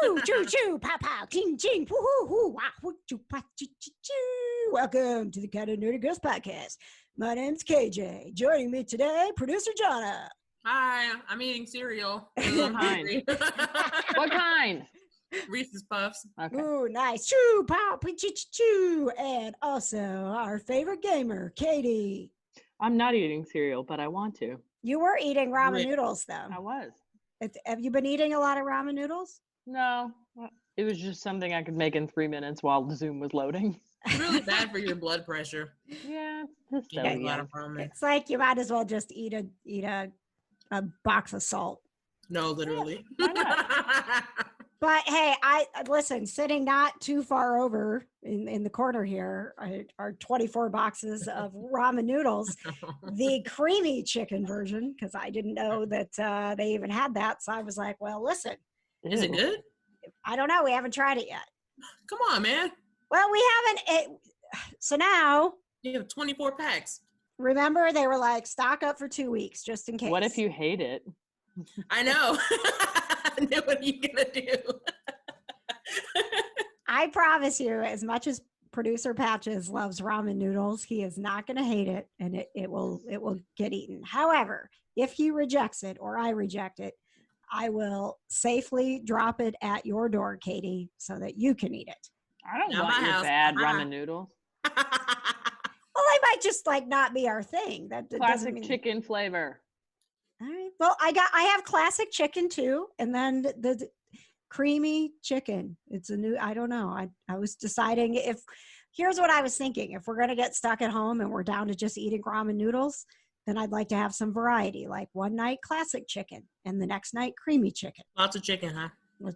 Woo, choo, choo, pow, pow, ching, ching, woo, hoo, hoo, wah, woo, choo, pa, choo, choo, choo. Welcome to the Kind of Nerdy Girls podcast. My name's KJ. Joining me today, producer Johna. Hi, I'm eating cereal. What kind? What kind? Reese's Puffs. Okay. Ooh, nice. Choo, pow, choo, choo, choo. And also our favorite gamer, Katie. I'm not eating cereal, but I want to. You were eating ramen Great. noodles, I though. was. Have you been eating a lot of ramen noodles? No. It was just something I could make in 3 minutes while the Zoom was loading. It's really bad for your blood pressure. Yeah. Just You so get a lot young. of ramen. It's like you might as well just eat a box of salt. No, literally. Why not? But hey, I listen, sitting not too far over in the corner here are 24 boxes of ramen noodles, the creamy chicken version, because I didn't know that they even had that. So I was like, well, listen, Is it good? I don't know. We haven't tried it yet. Come on, man. Well, we haven't. So now, You have 24 packs. remember, they were like, stock up for 2 weeks just in case. What if you hate it? I know. What are you going to do? I promise you, as much as producer Patches loves ramen noodles, he is not going to hate it, and it will get eaten. However, if he rejects it or I reject it, I will safely drop it at your door, Katie, so that you can eat it. I don't Not want my your house. bad ramen noodles. Well, they might just like not be our thing. That doesn't Classic mean. chicken flavor. All right. Well, I have classic chicken too, and then the creamy chicken. It's a new. I don't know. I was deciding if. Here's what I was thinking: if we're gonna get stuck at home and we're down to just eating ramen noodles, then I'd like to have some variety. Like one night classic chicken, and the next night creamy chicken. Lots of chicken, huh? Well,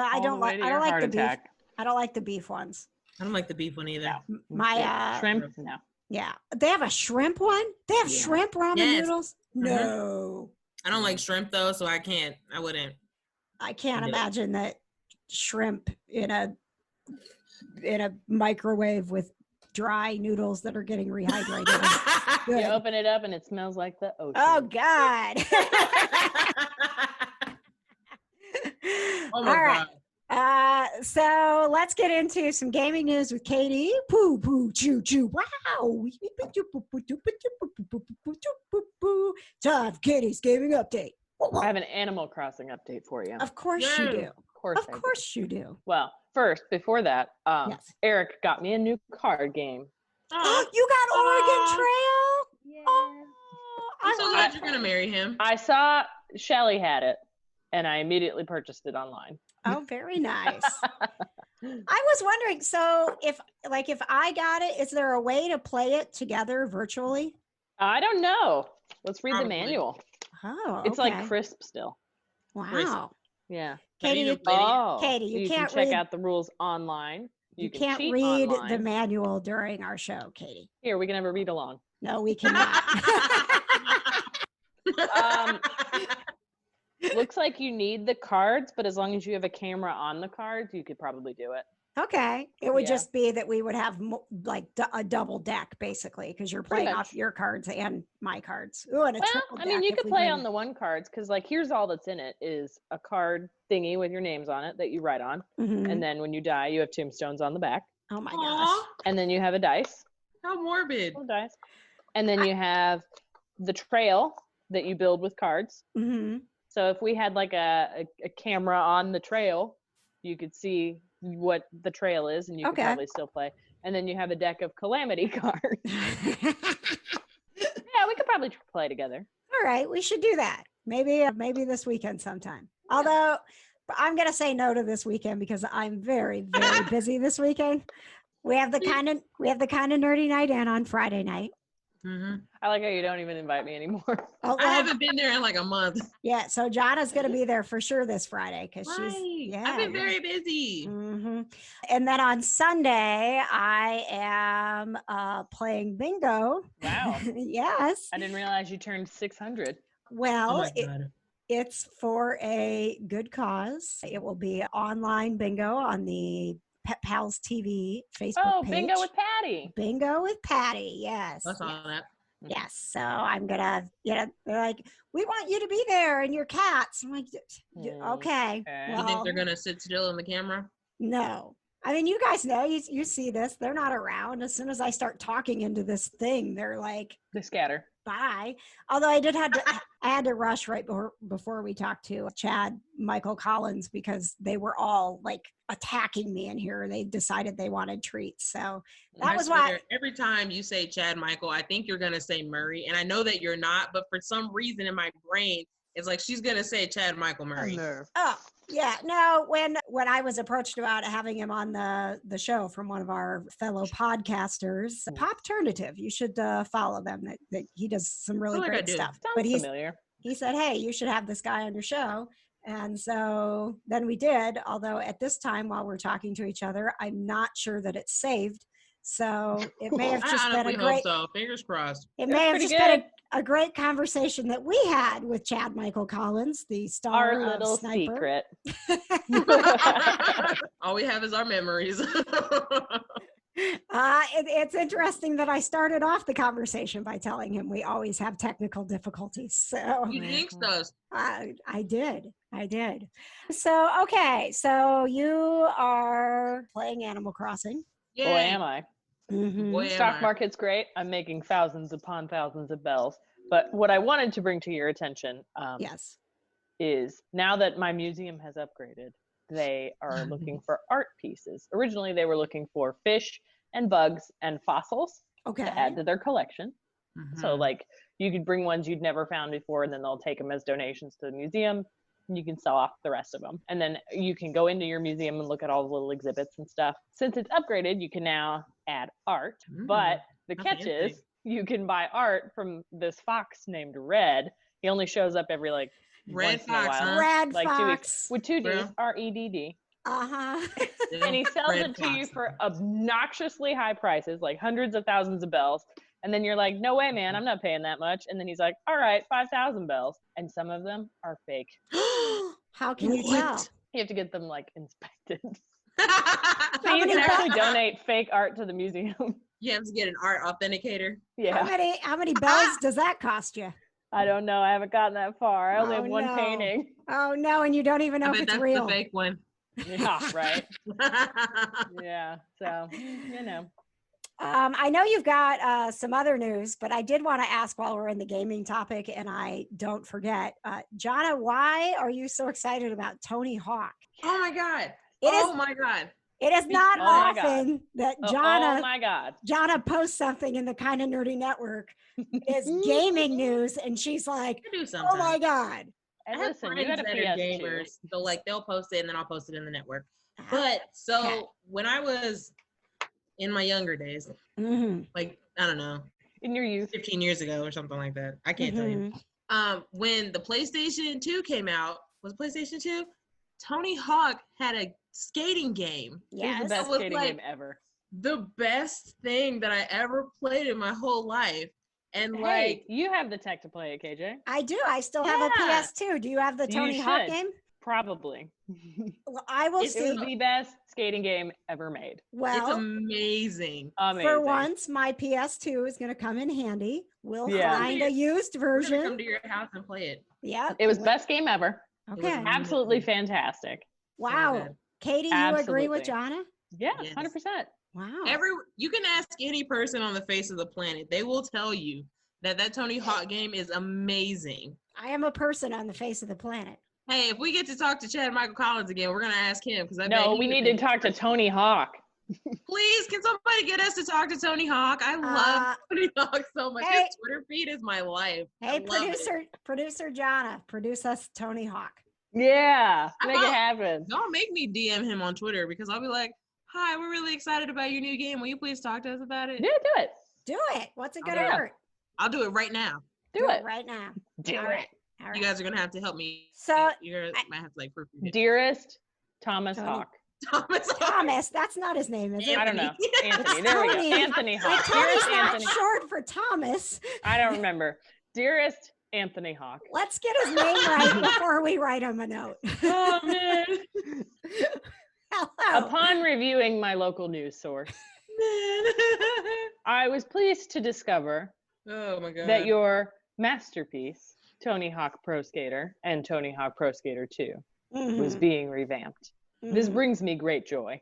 I All don't the way like. to I your don't like heart the beef. attack. I don't like the beef ones. I don't like the beef one either. No. My Shrimp? No. yeah, they have a shrimp one. They have Yeah. shrimp ramen Yes. noodles. No. I don't like shrimp, though, so I can't. I wouldn't. I can't Yeah. imagine that shrimp in a microwave with dry noodles that are getting rehydrated. is You good. open it up and it smells like the ocean. Oh God. Oh, my All right. God. So let's get into some gaming news with Katie. Poo poo choo choo. Wow. Time for Katie's gaming update. I have an Animal Crossing update for you. Of course you Yay. do. Of course. Of course you do. Well, first, before that, Yes. Eric got me a new card game. Oh, You got Oregon Aw. Trail? Yeah. Oh, I'm so I glad love you're going to marry him. I saw Shelly had it, and I immediately purchased it online. Oh, very nice. I was wondering, so if I got it, is there a way to play it together virtually? I don't know. Let's read Probably. the manual. Oh, It's okay. like crisp still. Wow. Yeah. Have Katie, you you, even played it yet? Oh, Katie, you can can't check read- out the rules online. you can can't cheat read the online. manual during our show, Katie. Here, we can have a read along. No, we cannot. Looks like you need the cards, but as long as you have a camera on the cards, you could probably do it. Okay. It would Yeah. just be that we would have a double deck, basically, because you're Pretty playing much. off your cards and my cards. Ooh, and a Well, triple I mean, deck you if could we play bring- on the one cards because, like, here's all that's in it is a card thingy with your names on it that you write on. Mhm. And then when you die, you have tombstones on the back. Oh my gosh. Aw, And then you have a dice. how morbid. Little dice. And then you have the trail that you build with cards. Mhm. So if we had like a camera on the trail, you could see what the trail is and you Okay. could probably still play. And then you have a deck of calamity cards. Yeah, we could probably play together. All right, we should do that. Maybe this weekend sometime. Although I'm gonna say no to this weekend because I'm very, very busy this weekend. We have the kind of nerdy night in on Friday night. Mhm. I like how you don't even invite me anymore. Oh, I well, haven't been there in like a month. yeah. So Johna's gonna be there for sure this Friday because she's Right. I've been very busy. hmm And then on Sunday, I am playing bingo. Wow. Yes. I didn't realize you turned 600. Well, Oh my God. it's for a good cause. It will be online bingo on the Pet Pals TV Facebook Oh, page. bingo with Patty. Bingo with Patty. Yes. I saw yes. that. Yes. So I'm gonna, they're like, we want you to be there and your cats. I'm like, okay. You think they're gonna sit still in the camera? No. I mean, you guys know, you see this. They're not around. As soon as I start talking into this thing, they're like, they scatter. Bye. Although I had to rush right before we talked to Chad Michael Collins because they were all like attacking me in here. They decided they wanted treats. So that was why every time you say Chad Michael, I think you're gonna say Murray. And I know that you're not, but for some reason in my brain, it's like she's gonna say Chad Michael Murray. Oh. Yeah, no, when I was approached about having him on the show from one of our fellow podcasters, Popternative, you should follow them. That he does some really great stuff. Sounds familiar. He said, hey, you should have this guy on your show. And so then we did, although at this time while we're talking to each other, I'm not sure that it's saved. So it may have just been a great, fingers crossed. It may have just been a great conversation that we had with Chad Michael Collins, the star our little of Sniper. secret. All we have is our memories. It's interesting that I started off the conversation by telling him we always have technical difficulties. So you jinxed us. I did. So, okay. So you are playing Animal Crossing. Yay. Boy, am I. Mm-hmm. Boy, Stock market's great. I'm making thousands upon thousands of bells. But what I wanted to bring to your attention is now that my museum has upgraded, they are looking for art pieces. Originally, they were looking for fish and bugs and fossils to add to their collection. Mm-hmm. So like you could bring ones you'd never found before, and then they'll take them as donations to the museum. You can sell off the rest of them. And then you can go into your museum and look at all the little exhibits and stuff. Since it's upgraded, you can now add art. But the catch is you can buy art from this fox named Red. He only shows up every like Red Fox, huh? Red like Fox. 2 weeks with 2 D's, REDD. And he sells it to you for obnoxiously high prices, like hundreds of thousands of bells. And then you're like, no way, man, I'm not paying that much. And then he's like, all right, 5,000 bells. And some of them are fake. How can you tell? You have to get them like inspected. So you can actually donate fake art to the museum. You have to get an art authenticator. Yeah. How many bells does that cost you? I don't know. I haven't gotten that far. I only have one painting. Oh no, and you don't even know if it's real. The fake one. Yeah, right. Yeah. So, you know. I know you've got some other news, but I did want to ask while we're in the gaming topic, and I don't forget, Johna, why are you so excited about Tony Hawk? Oh my God. My God. It is not often that Johna posts something in the Kind of Nerdy Network is gaming news, and she's like, oh my God. And listen, you got a PS2. Gamers, so like they'll post it and then I'll post it in the network. But when I was in my younger days, like, I don't know, in your youth, 15 years ago or something like that. I can't tell you. When the PlayStation 2 came out, was it PlayStation 2? Tony Hawk had a skating game. Yes. It was the best skating game ever. The best thing that I ever played in my whole life. And hey, you have the tech to play it, KJ. I do. I still have a PS2. Do you have the Tony Hawk game? Probably. Well, I will see. It was the best skating game ever made. Well, it's amazing. For once, my PS2 is going to come in handy. We'll find a used version. Come to your house and play it. Yeah. It was best game ever. Okay. Absolutely fantastic. Wow. So Katie, you agree with Johna? Yeah, 100%. Wow. You can ask any person on the face of the planet. They will tell you that Tony Hawk game is amazing. I am a person on the face of the planet. Hey, if we get to talk to Chad Michael Collins again, we're going to ask him. We need to talk to Tony Hawk. Please, can somebody get us to talk to Tony Hawk? I love Tony Hawk so much. His Twitter feed is my life. Hey, producer Johna, produce us Tony Hawk. Yeah, make it happen. Don't make me DM him on Twitter because I'll be like, hi, we're really excited about your new game. Will you please talk to us about it? Yeah, do it. Do it. What's it going to hurt? I'll do it right now. Do it right now. Do it. All right. You guys are going to have to help me. So you might have to like proofread it. Dearest Thomas Hawk. Thomas, that's not his name, is it? I don't know. Anthony. There we go. Anthony Hawk. Tony's not short for Thomas. I don't remember. Dearest Anthony Hawk. Let's get his name right before we write him a note. Oh, man. Hello. Upon reviewing my local news source, I was pleased to discover Oh my God. that your masterpiece, Tony Hawk Pro Skater and Tony Hawk Pro Skater 2, was being revamped. This brings me great joy.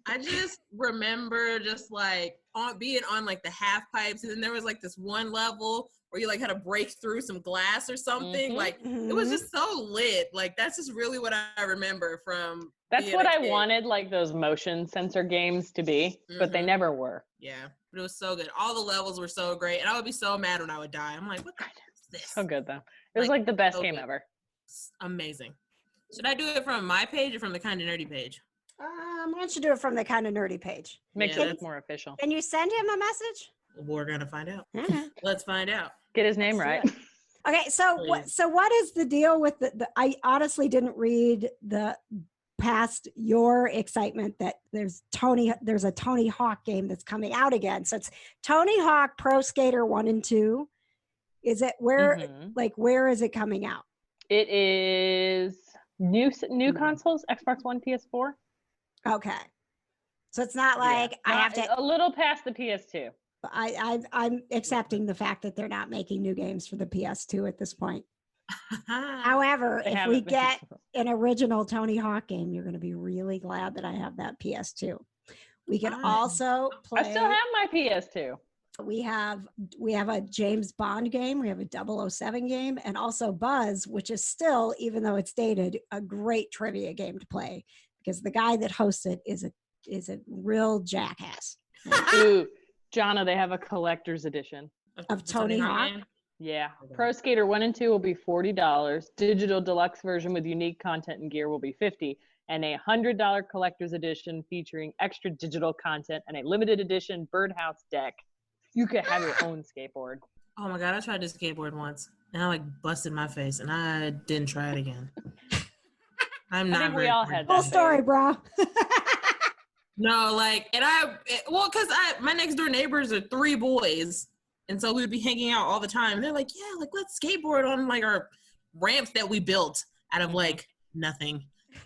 I just remember just like being on like the half pipes, and then there was like this one level where you like had to break through some glass or something. Like it was just so lit. Like that's just really what I remember from. That's what I wanted, like those motion sensor games to be, but they never were. Yeah, but it was so good. All the levels were so great, and I would be so mad when I would die. I'm like, what the heck is this? So good though. It was like the best game ever. It's amazing. Should I do it from my page or from the Kinda Nerdy page? Why don't you do it from the Kinda Nerdy page? Makes it more official. Can you send him a message? We're gonna find out. Let's find out. Get his name right. Okay, so what is the deal with the I honestly didn't read the past your excitement that there's a Tony Hawk game that's coming out again. So it's Tony Hawk Pro Skater 1 and 2. Is it where is it coming out? It is new consoles, Xbox One, PS4. Okay. So it's not like I have to a little past the PS2. I'm accepting the fact that they're not making new games for the PS2 at this point. However, if we get an original Tony Hawk game, you're going to be really glad that I have that PS2. We can also play. I still have my PS2. We have a James Bond game. We have a 007 game, and also Buzz, which is still, even though it's dated, a great trivia game to play because the guy that hosts it is a real jackass. Ooh, Johna, they have a collector's edition of Tony Hawk. Yeah. Pro Skater 1 and 2 will be $40. Digital deluxe version with unique content and gear will be $50. And a $100 collector's edition featuring extra digital content and a limited edition birdhouse deck. You could have your own skateboard. Oh my God, I tried to skateboard once and I like busted my face and I didn't try it again. I'm not. I think we all had that. Full story, bro. No, like, and because my next door neighbors are 3 boys. And so we would be hanging out all the time. They're like, yeah, like let's skateboard on like our ramps that we built out of like nothing.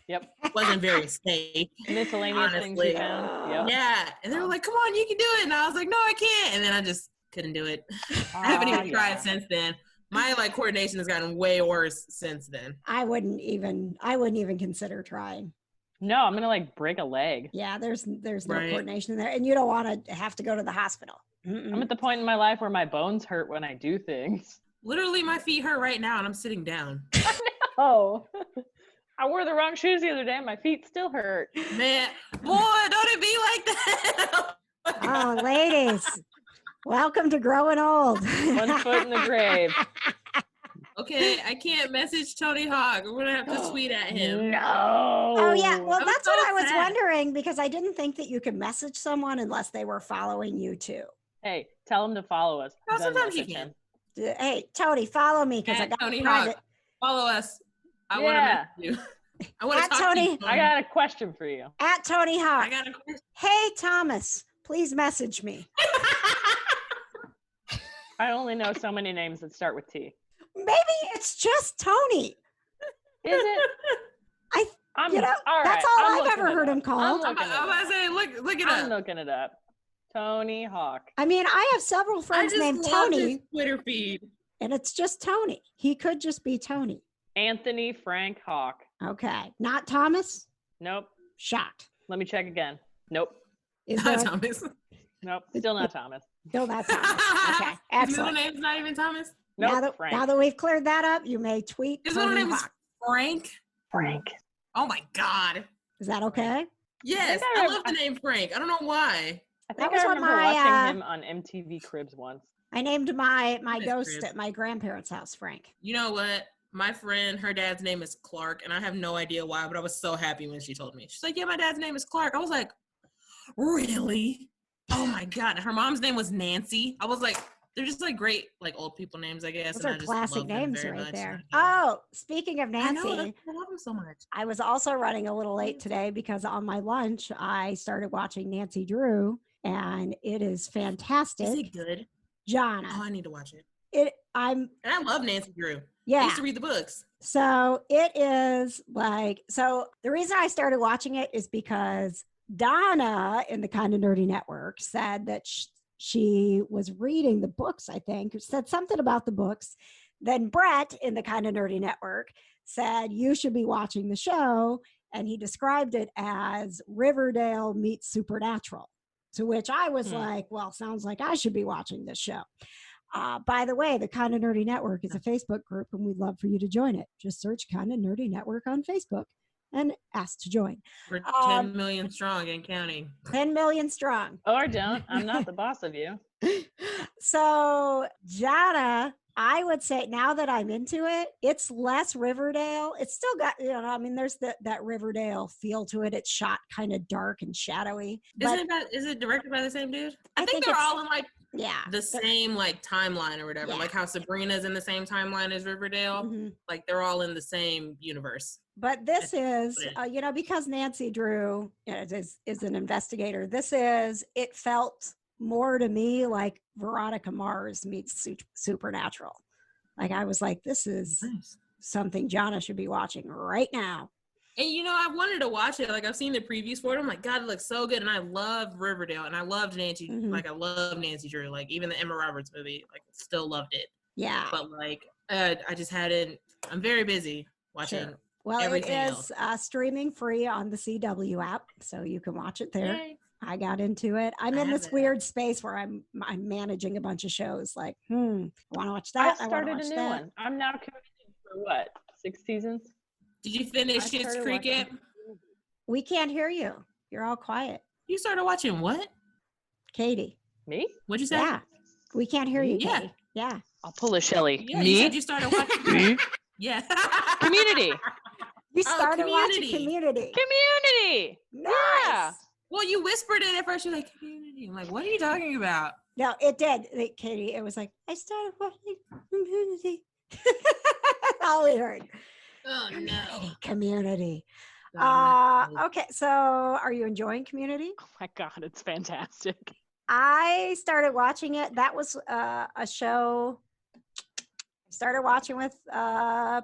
Yep. It wasn't very safe. Miscellaneous things you found. Yep. Yeah. And they were like, come on, you can do it. And I was like, no, I can't. And then I just couldn't do it. I haven't even tried since then. My like coordination has gotten way worse since then. I wouldn't even consider trying. No, I'm gonna like break a leg. Yeah, there's no coordination there. And you don't want to have to go to the hospital. I'm at the point in my life where my bones hurt when I do things. Literally, my feet hurt right now and I'm sitting down. Oh, I wore the wrong shoes the other day and my feet still hurt. Man, boy, don't it be like that? Oh, ladies, welcome to growing old. 1 foot in the grave. Okay, I can't message Tony Hawk. We're gonna have to tweet at him. No. Oh yeah, well that's what I was wondering because I didn't think that you could message someone unless they were following you too. Hey, tell him to follow us. Oh, sometimes you can. Hey, Tony, follow me because I got Tony private. Hawk. Follow us. I want to message you. I want to talk Tony. to you. I got a question for you. At Tony Hawk. I got a question. Hey Thomas, please message me. I only know so many names that start with T. Maybe it's just Tony. Is it? That's all I've ever heard him called. I'm about to say, look it up. I'm looking it up. Tony Hawk. I mean, I have several friends named Tony. His Twitter feed. And it's just Tony. He could just be Tony. Anthony Frank Hawk. Okay. Not Thomas? Nope. Shocked. Let me check again. Nope. Not Thomas. Nope. Still not Thomas. Still not Thomas. Okay. Excellent. His middle name's not even Thomas? Nope. Now that we've cleared that up, you may tweet. His middle name is Frank. Frank. Oh my God. Is that okay? Yes, I love the name Frank. I don't know why. I think I remember watching him on MTV Cribs once. I named my ghost at my grandparents' house Frank. You know what? My friend, her dad's name is Clark, and I have no idea why, but I was so happy when she told me. She's like, yeah, my dad's name is Clark. I was like, really? Oh my God. Her mom's name was Nancy. I was like, they're just like great, like old people names, I guess. Those are classic names right there. Yeah. Oh, speaking of Nancy, I love them so much. I was also running a little late today because on my lunch, I started watching Nancy Drew, and it is fantastic. Is it good? Johna. Oh, I need to watch it. And I love Nancy Drew. Yeah. I used to read the books. So it is so the reason I started watching it is because Donna in the Kinda Nerdy Network said that she was reading the books, I think, said something about the books. Then Brett in the Kind of Nerdy Network said, you should be watching the show. And he described it as Riverdale meets Supernatural. To which I was like, well, sounds like I should be watching this show. By the way, the Kind of Nerdy Network is a Facebook group, and we'd love for you to join it. Just search Kind of Nerdy Network on Facebook and ask to join. We're 10 million strong and counting. 10 million strong. Or don't. I'm not the boss of you. So, Johna, I would say now that I'm into it, it's less Riverdale. It's still got, there's that Riverdale feel to it. It's shot kind of dark and shadowy. Is it directed by the same dude? I think they're all in the same timeline or whatever. Yeah. Like how Sabrina's in the same timeline as Riverdale. Mm-hmm. Like they're all in the same universe. But this is, because Nancy Drew is an investigator, it felt more to me like Veronica Mars meets Supernatural. Like I was like, this is something Johna should be watching right now. And I wanted to watch it. Like I've seen the previews for it. I'm like, God, it looks so good. And I love Riverdale, and I loved Nancy. Mm-hmm. Like I love Nancy Drew. Like even the Emma Roberts movie, like still loved it. Yeah. But I just hadn't. I'm very busy watching. Sure. Well, it is streaming free on the CW app, so you can watch it there. Yay. I got into it. I'm in this weird space where I'm managing a bunch of shows. Like, I want to watch that. I started a new one. I'm now committed for what? 6 seasons? Did you finish Schitt's Creek yet? We can't hear you. You're all quiet. You started watching what? Katie. Me? What'd you say? Yeah. We can't hear you, yeah. Katie. Yeah. I'll pull a Shelly. Yeah, Me? You said you started watching. Me? Yeah. Community. You started watching Community. Community. Nice. Yeah. Well, you whispered it at first. You're like, Community. I'm like, what are you talking about? No, it did. Katie, it was like, I started watching Community. All we heard. Oh, Community. Okay, so are you enjoying Community? Oh my God, it's fantastic. I started watching it. That was a show I started watching with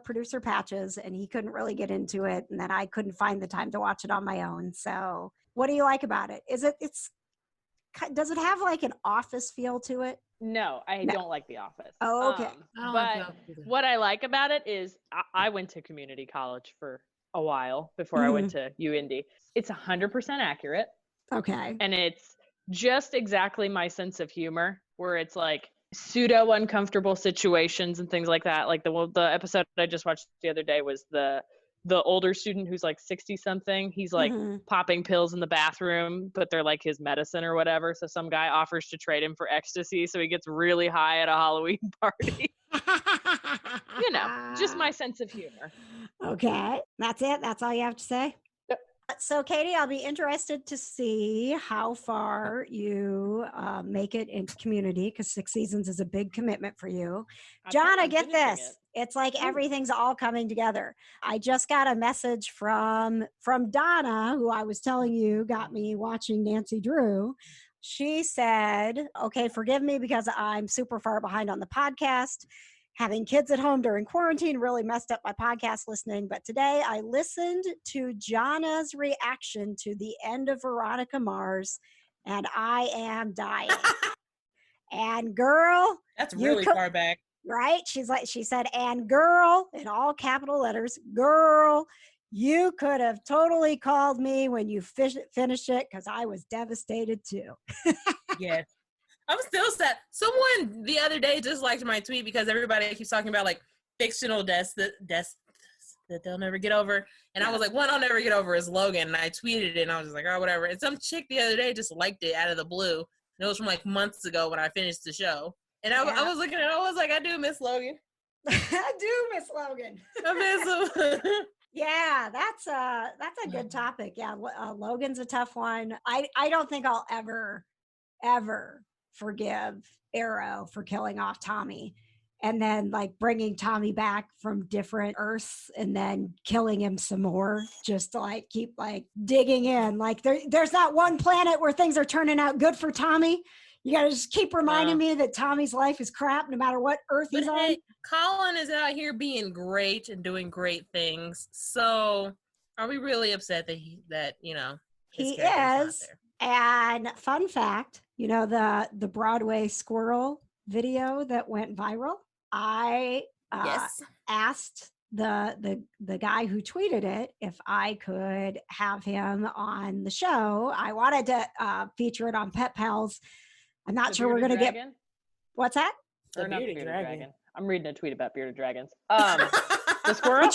producer Patches, and he couldn't really get into it, and then I couldn't find the time to watch it on my own. So what do you like about it? Does it have like an Office feel to it? No, I don't like The Office. Oh, okay. But what I like about it is I went to community college for a while before I went to UIndy. It's 100% accurate. Okay. And it's just exactly my sense of humor, where it's like pseudo uncomfortable situations and things like that. Like the episode I just watched the other day was the older student who's like 60 something. He's like popping pills in the bathroom, but they're like his medicine or whatever. So some guy offers to trade him for ecstasy. So he gets really high at a Halloween party. Just my sense of humor. Okay. That's it. That's all you have to say. Yep. So Katie, I'll be interested to see how far you make it into Community, because 6 seasons is a big commitment for you. Johna, get this. It's like everything's all coming together. I just got a message from Donna, who I was telling you got me watching Nancy Drew. She said, okay, forgive me because I'm super far behind on the podcast. Having kids at home during quarantine really messed up my podcast listening. But today I listened to Johna's reaction to the end of Veronica Mars, and I am dying. And girl, that's really far back. Right? She said, and girl, in all capital letters, girl, you could have totally called me when you finished it, because I was devastated too. Yes. I'm still sad. Someone the other day just liked my tweet because everybody keeps talking about like fictional deaths that they'll never get over. And I was like, one I'll never get over is Logan. And I tweeted it and I was just like, oh, whatever. And some chick the other day just liked it out of the blue. And it was from like months ago when I finished the show. And I was looking at it, I was like, I do miss Logan. I do miss Logan. I miss him. Yeah, that's a good topic. Yeah, Logan's a tough one. I don't think I'll ever forgive Arrow for killing off Tommy, and then like bringing Tommy back from different Earths and then killing him some more, just to like keep like digging in. Like there's not one planet where things are turning out good for Tommy. You got to just keep reminding me that Tommy's life is crap no matter what Earth he's on. Colin is out here being great and doing great things. So are we really upset that he is? And fun fact, the Broadway Squirrel video that went viral, I Yes. asked the guy who tweeted it if I could have him on the show. I wanted to feature it on Pet Pals. I'm not sure we're gonna get. What's that? Or not Bearded Dragon. I'm reading a tweet about bearded dragons. The squirrel.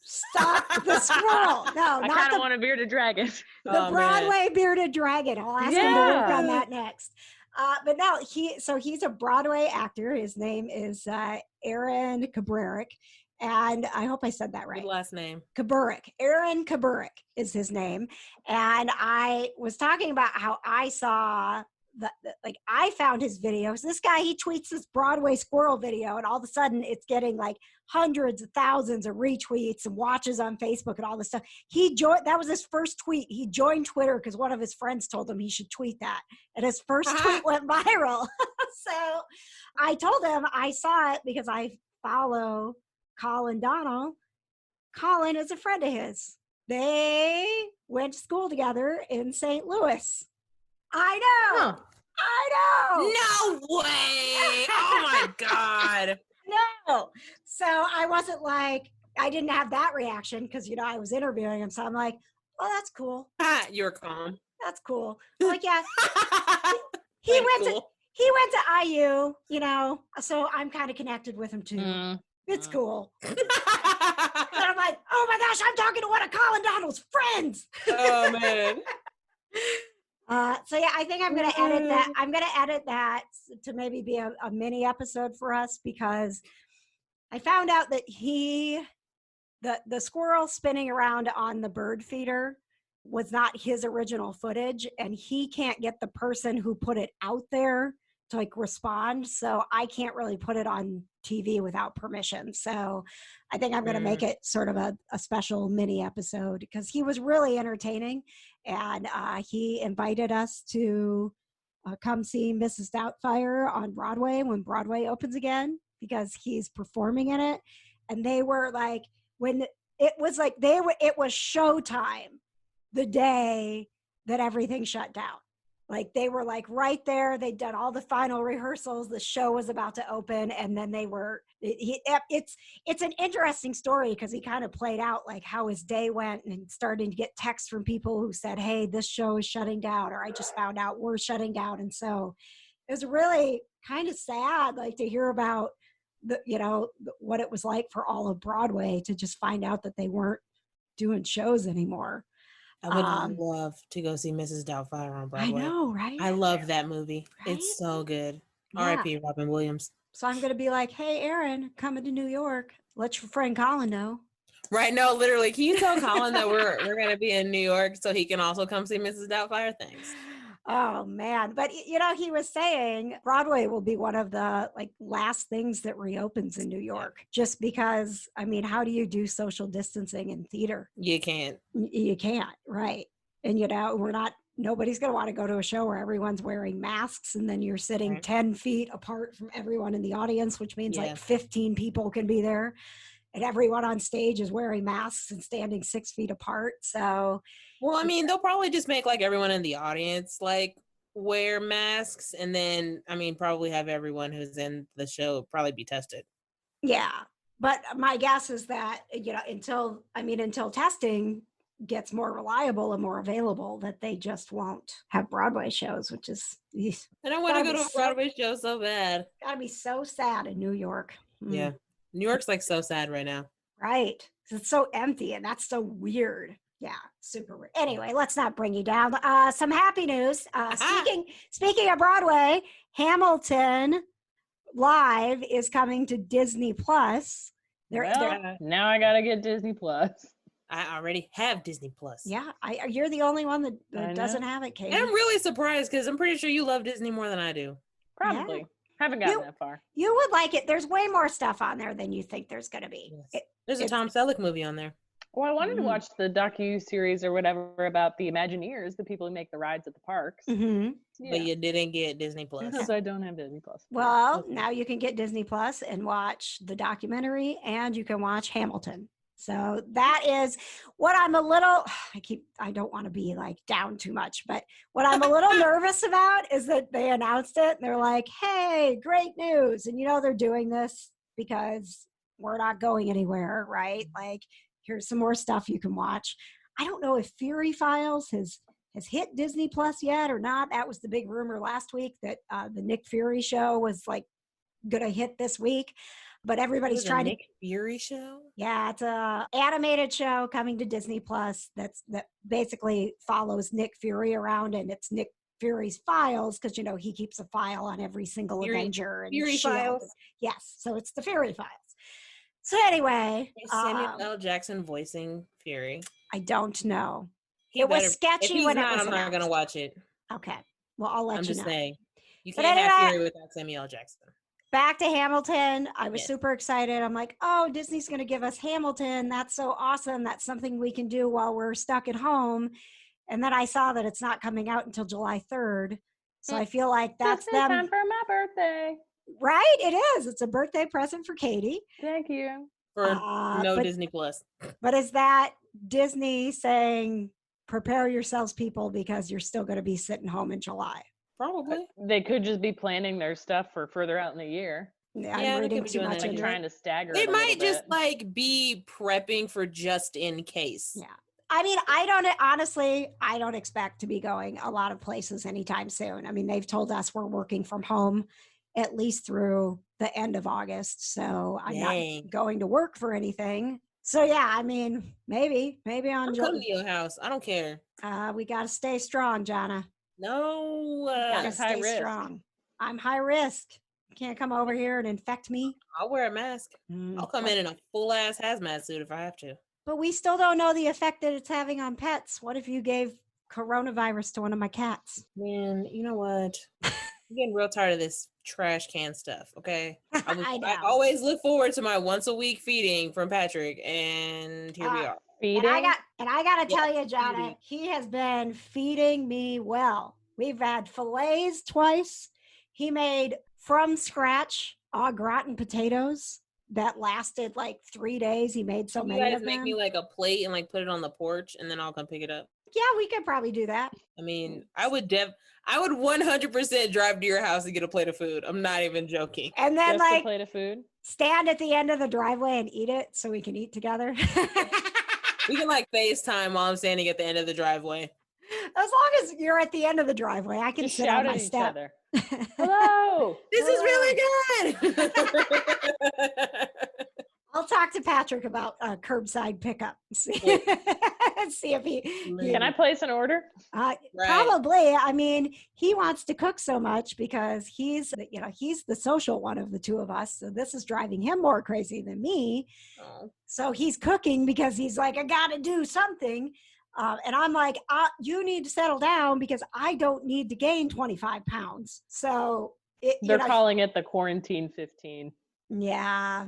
Stop the squirrel. No, I kind of want a bearded dragon. The Broadway bearded dragon. I'll ask him to work on that next. But no, he's a Broadway actor. His name is Aaron Kaburek. And I hope I said that right. Good last name. Kaburek. Aaron Kaburek is his name. And I was talking about how I saw I found his videos. This guy, he tweets this Broadway Squirrel video, and all of a sudden it's getting like hundreds of thousands of retweets and watches on Facebook and all this stuff. That was his first tweet. He joined Twitter because one of his friends told him he should tweet that. And his first tweet went viral. So I told him I saw it because I follow Colin Donnell. Colin is a friend of his. They went to school together in St. Louis. I know. Huh. I know. No way. Oh my God. No. So I wasn't like, I didn't have that reaction because, I was interviewing him. So I'm like, oh, that's cool. You're calm. That's cool. I'm like, yeah. He went to IU, so I'm kind of connected with him too. It's cool. And I'm like, oh my gosh, I'm talking to one of Colin Donnell's friends. Oh man. So yeah, I think I'm going to edit that. I'm going to edit that to maybe be a mini episode for us, because I found out that the squirrel spinning around on the bird feeder was not his original footage, and he can't get the person who put it out there to respond. So I can't really put it on TV without permission. So I think I'm going to make it sort of a special mini episode, because he was really entertaining. And he invited us to come see Mrs. Doubtfire on Broadway when Broadway opens again, because he's performing in it. And they were like, it was showtime the day that everything shut down. They were right there. They'd done all the final rehearsals. The show was about to open. And then it's an interesting story, because he kind of played out how his day went, and starting to get texts from people who said, hey, this show is shutting down, or I just found out we're shutting down. And so it was really kind of sad, to hear about what it was like for all of Broadway to just find out that they weren't doing shows anymore. I would love to go see Mrs. Doubtfire on Broadway. I know, right? I love that movie. Right? It's so good. Yeah. R.I.P. Robin Williams. So I'm going to be like, hey, Aaron, coming to New York. Let your friend Colin know. Right. No, literally. Can you tell Colin that we're going to be in New York so he can also come see Mrs. Doubtfire? Thanks. Oh, man. But, he was saying Broadway will be one of the last things that reopens in New York, just because, how do you do social distancing in theater? You can't. You can't. Right. And, nobody's going to want to go to a show where everyone's wearing masks, and then you're sitting 10 feet apart from everyone in the audience, which means 15 people can be there, and everyone on stage is wearing masks and standing 6 feet apart. So, well, they'll probably just make everyone in the audience wear masks, and then probably have everyone who's in the show probably be tested. Yeah, but my guess is that until testing gets more reliable and more available, that they just won't have Broadway shows, which is. And I want to go to a Broadway show so bad. Gotta be so sad in New York. Yeah, New York's so sad right now. Right, it's so empty, and that's so weird. Yeah, super weird. Anyway, let's not bring you down. Some happy news. Speaking of Broadway, Hamilton Live is coming to Disney Plus. Now I gotta get Disney Plus. I already have Disney Plus. Yeah, you're the only one that doesn't have it, Kate. And I'm really surprised, because I'm pretty sure you love Disney more than I do. Probably. Yeah. Haven't gotten that far. You would like it. There's way more stuff on there than you think there's going to be. Yes. There's a Tom Selleck movie on there. Well, I wanted to watch the docu-series or whatever about the Imagineers, the people who make the rides at the parks. Mm-hmm. Yeah. But you didn't get Disney Plus. Because I don't have Disney Plus. Well, now you can get Disney Plus and watch the documentary, and you can watch Hamilton. So that is what I'm a little, I don't want to be like down too much, but what I'm a little nervous about is that they announced it and they're like, hey, great news. And they're doing this because we're not going anywhere, right? Like, here's some more stuff you can watch. I don't know if Fury Files has hit Disney Plus yet or not. That was the big rumor last week that the Nick Fury show was like going to hit this week. But everybody's trying Nick Fury show? Yeah, it's a animated show coming to Disney Plus that basically follows Nick Fury around, and it's Nick Fury's files because he keeps a file on every single Avenger and Fury Shield. Files. Yes, so it's the Fury Files. So anyway, is Samuel L. Jackson voicing Fury? I don't know. It was sketchy when it was announced. I'm not gonna watch it. Okay, well I'll let you know. I'm just saying, you can't have Fury without Samuel L. Jackson. Back to Hamilton. I was super excited. I'm like, oh, Disney's going to give us Hamilton. That's so awesome. That's something we can do while we're stuck at home. And then I saw that it's not coming out until July 3rd. So I feel like that's them. Time for my birthday. Right? It is. It's a birthday present for Katie. Thank you. For Disney Plus. But is that Disney saying, prepare yourselves, people, because you're still going to be sitting home in July? Probably. They could just be planning their stuff for further out in the year. Yeah, I'm reading too much into trying to stagger. They might just like be prepping for just in case. Yeah. I mean, I don't expect to be going a lot of places anytime soon. I mean, they've told us we're working from home at least through the end of August. So I'm not going to work for anything. So yeah, I mean, maybe on come to your house. I don't care. We got to stay strong, Johna. No, gotta stay strong. I'm high risk. You can't come over here and infect me. I'll wear a mask. I'll come in a full ass hazmat suit if I have to. But we still don't know the effect that it's having on pets. What if you gave coronavirus to one of my cats? Man, you know what? I'm getting real tired of this trash can stuff. Okay, I always look forward to my once a week feeding from Patrick, and here we are. And I got to tell you, Johna, he has been feeding me well. We've had fillets twice. He made from scratch au gratin potatoes that lasted like 3 days. He made so many of them. You guys make me like a plate and like put it on the porch, and then I'll come pick it up. Yeah, we could probably do that. I mean, I would 100% drive to your house and get a plate of food. I'm not even joking. And then just a plate of food. Stand at the end of the driveway and eat it so we can eat together. We can like FaceTime while I'm standing at the end of the driveway. As long as you're at the end of the driveway, I can just sit on my step. Hello. This is really good. I'll talk to Patrick about curbside pickup. See if he can I place an order? Right. Probably. I mean, he wants to cook so much because he's the social one of the two of us. So this is driving him more crazy than me. Oh. So he's cooking because he's like, I got to do something. And I'm like, you need to settle down because I don't need to gain 25 pounds. So they're calling it the quarantine 15. Yeah.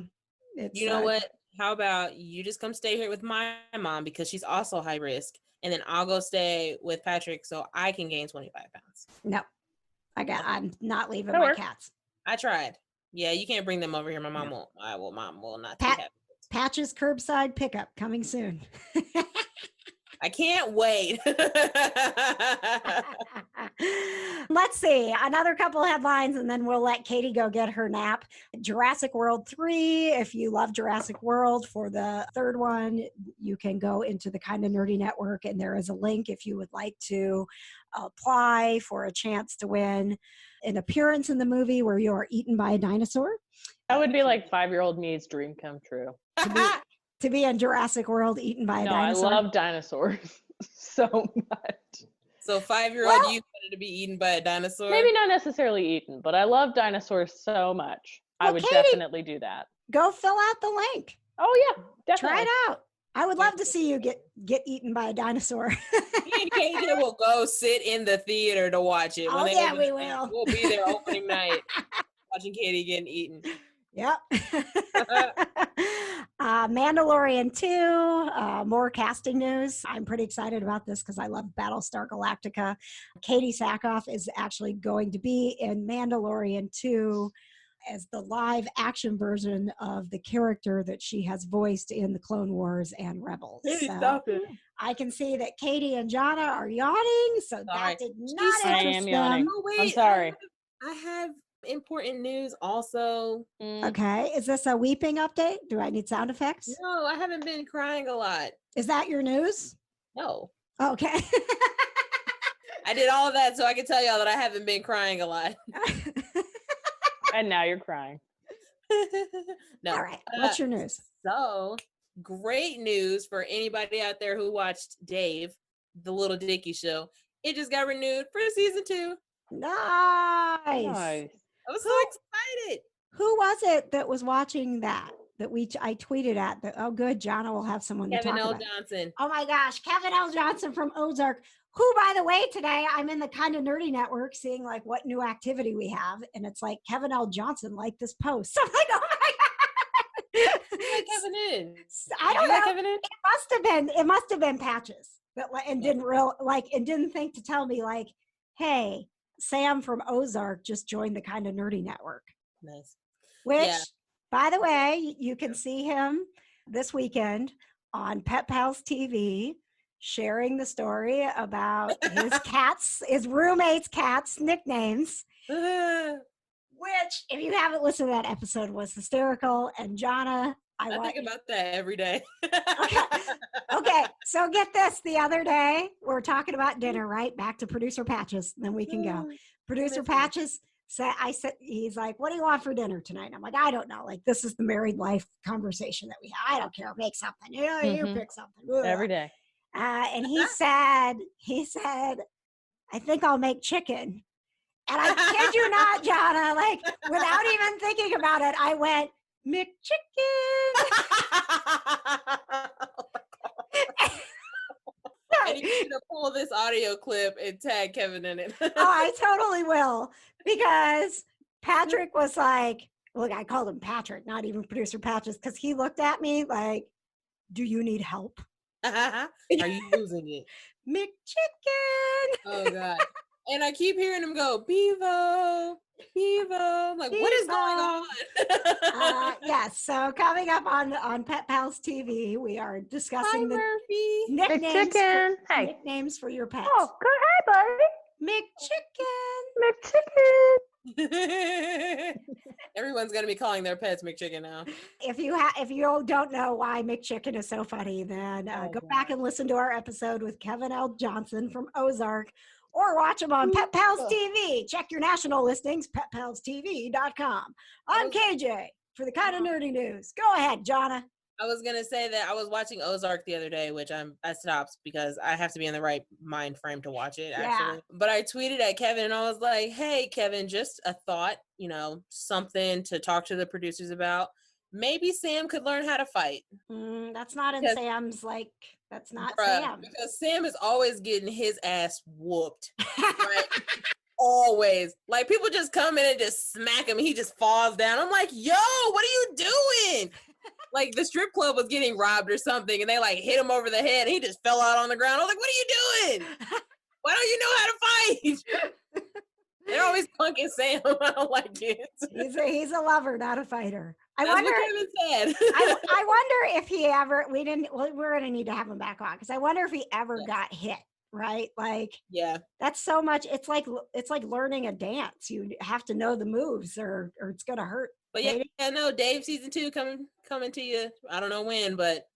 You know what? How about you just come stay here with my mom because she's also high risk. And then I'll go stay with Patrick so I can gain 25 pounds. No, I'm not leaving my cats. I tried. Yeah, you can't bring them over here. My mom won't. Mom will not. Patch's curbside pickup coming soon. I can't wait. Let's see. Another couple headlines and then we'll let Katie go get her nap. Jurassic World 3. If you love Jurassic World, for the third one, you can go into the Kinda Nerdy Network and there is a link if you would like to apply for a chance to win an appearance in the movie where you are eaten by a dinosaur. That would be like 5-year-old me's dream come true. To be in Jurassic World eaten by a dinosaur. I love dinosaurs so much. So 5-year-old you wanted to be eaten by a dinosaur? Maybe not necessarily eaten, but I love dinosaurs so much. I would definitely do that. Go fill out the link. Oh yeah, definitely. Try it out. I would love to see you get eaten by a dinosaur. Me and Katie will go sit in the theater to watch it. We will. We'll be there opening night watching Katie getting eaten. Yep. Mandalorian 2, more casting news. I'm pretty excited about this because I love Battlestar Galactica. Katie Sackhoff is actually going to be in Mandalorian 2 as the live action version of the character that she has voiced in the Clone Wars and Rebels. Stop it. I can see that Katie and Johna are yawning, so that did not interest them. Yawning. Oh, wait, I'm sorry. I have important news also. Okay, is this a weeping update? Do I need sound effects? No, I haven't been crying a lot. Is that your news? No. Okay. I did all of that so I can tell y'all that I haven't been crying a lot. And now you're crying. No. All right. What's your news? So, great news for anybody out there who watched Dave, the Little Dicky show. It just got renewed for season 2. Nice. Nice. I was so excited. Who was it that was watching that I tweeted at? That, oh, good. Johna will have someone to talk about. Kevin L. Johnson. Oh my gosh, Kevin L. Johnson from Ozark. Who, by the way, today I'm in the Kind of Nerdy Network seeing like what new activity we have, and it's like Kevin L. Johnson liked this post. So I'm like, oh my god. Kevin in. I don't know. Kevin in? It must have been Patches, but and didn't think to tell me like, hey, Sam from Ozark just joined the Kind of Nerdy Network. Nice. Which, by the way, you can see him this weekend on Pet Pals TV, sharing the story about his roommates' cats' nicknames. Which, if you haven't listened to that episode, was hysterical. And Johna, I think about that every day. Okay, so get this. The other day, we're talking about dinner, right? Back to Producer Patches, then we can go. Producer Patches said, he's like, what do you want for dinner tonight? And I'm like, I don't know. Like, this is the married life conversation that we have. I don't care. Make something. You pick something. Every day. And he said, I think I'll make chicken. And I kid you not, Johna, like without even thinking about it, I went, McChicken. And you need to pull this audio clip and tag Kevin in it. Oh, I totally will. Because Patrick was like, look, I called him Patrick, not even Producer Patches, because he looked at me like, do you need help? Are you losing it? McChicken. Oh, God. And I keep hearing him go, Bevo. I'm like, what is going on? Yes, so coming up on Pet Pals TV, we are discussing the nicknames for your pets. Oh, good. Hi, buddy. McChicken. Everyone's gonna be calling their pets McChicken now. If you don't know why McChicken is so funny, then go back and listen to our episode with Kevin L. Johnson from Ozark, or watch them on Pet Pals TV. Check your national listings, petpalstv.com. I'm KJ for the Kind of Nerdy News. Go ahead, Johna. I was gonna say that I was watching Ozark the other day, which I stopped because I have to be in the right mind frame to watch it, actually. Yeah. But I tweeted at Kevin and I was like, hey, Kevin, just a thought, something to talk to the producers about. Maybe Sam could learn how to fight. That's not in Sam's, that's not Sam. Because Sam is always getting his ass whooped. Right? Always. Like, people just come in and just smack him and he just falls down. I'm like, yo, what are you doing? Like, the strip club was getting robbed or something and they hit him over the head and he just fell out on the ground. I was like, what are you doing? Why don't you know how to fight? They're always punking Sam. I don't like it. He's a lover, not a fighter. That's what Kevin said. I wonder if he ever, we're going to need to have him back on, because I wonder if he ever got hit, right? That's so much. It's like learning a dance. You have to know the moves or it's going to hurt. But no, Dave season 2 coming to you. I don't know when, but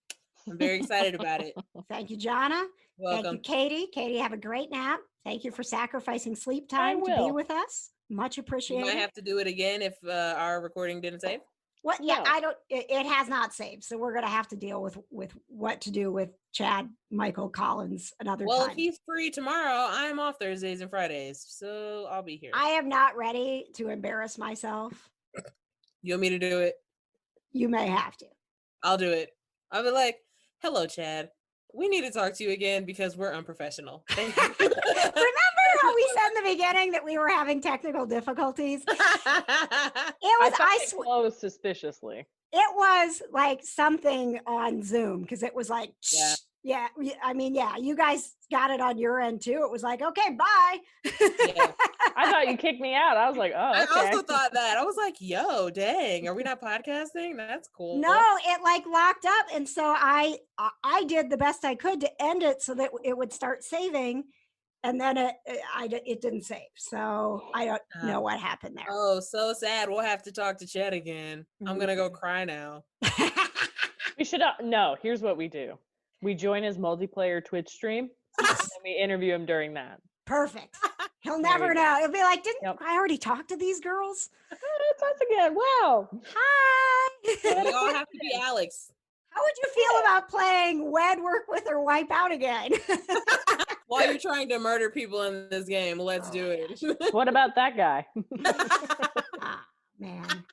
I'm very excited about it. Thank you, Johna. Welcome. Thank you, Katie. Katie, have a great nap. Thank you for sacrificing sleep time to be with us. Much appreciated. You might have to do it again if our recording didn't save. What? Yeah, no. I don't. It has not saved, so we're gonna have to deal with what to do with Chad, Michael, Collins another time. Well, if he's free tomorrow, I'm off Thursdays and Fridays, so I'll be here. I am not ready to embarrass myself. You want me to do it? You may have to. I'll do it. I'll be like, "Hello, Chad. We need to talk to you again because we're unprofessional." Thank you. Remember how we said in the beginning that we were having technical difficulties? Close suspiciously. It was like something on Zoom, because it was like, Yeah, I mean, yeah, you guys got it on your end too. It was like, okay, bye. Yeah. I thought you kicked me out. I was like, oh, okay. I also thought that. I was like, yo, dang, are we not podcasting? That's cool. No, it like locked up, and so I did the best I could to end it so that it would start saving, and then it didn't save. So I don't know what happened there. Oh, so sad. We'll have to talk to Chet again. I'm gonna go cry now. We should no. Here's what we do. We join his multiplayer Twitch stream, and then we interview him during that. Perfect. He'll never know. He'll be like, didn't I already talk to these girls? It's us again. Wow. Hi. We all have to be Alex. How would you feel about playing Wed, Work With, or Wipe Out again? While you're trying to murder people in this game, let's do it. What about that guy? Man.